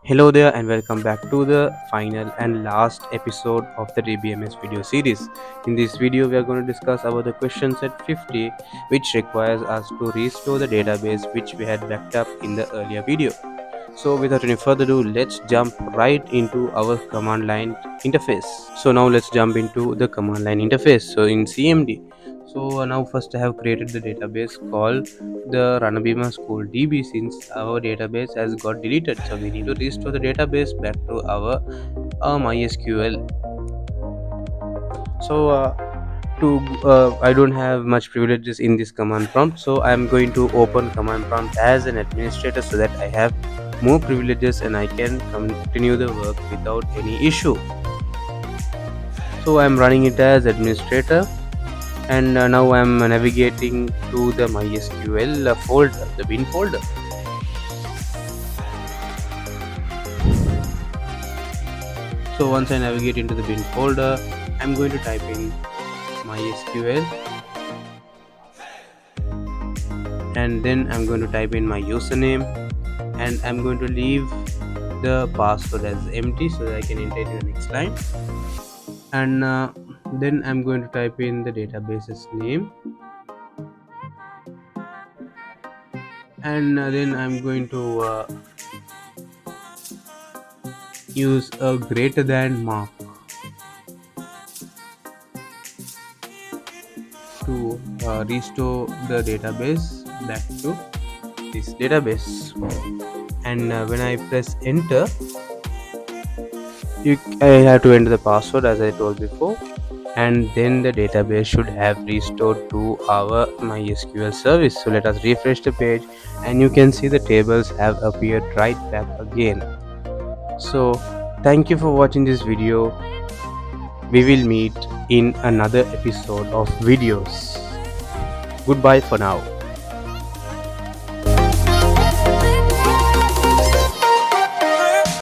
Hello there and welcome back to the final and last episode of the DBMS video series. In this video we are going to discuss about the question set 50, which requires us to restore the database which we had backed up in the earlier video. So without any further ado, let's jump right into our command line interface. So now let's jump into the command line interface. So in CMD, now first I have created the database called the Ranabima School DB since our database has got deleted. So we need to restore the database back to our MySQL. So I don't have much privileges in this command prompt, so I'm going to open command prompt as an administrator so that I have more privileges and I can continue the work without any issue. So I'm running it as administrator, and now I'm navigating to the MySQL folder, the bin folder. So once I navigate into the bin folder, I'm going to type in MySQL, and then I'm going to type in my username, and I'm going to leave the password as empty so that I can enter in the next line. And then I'm going to type in the database's name, and then I'm going to use a greater than mark to restore the database back to this database. And when I press enter, I have to enter the password as I told before, and then the database should have restored to our MySQL service. So let us refresh the page, and you can see the tables have appeared right back again. So thank you for watching this video. We will meet in another episode of videos. Goodbye for now.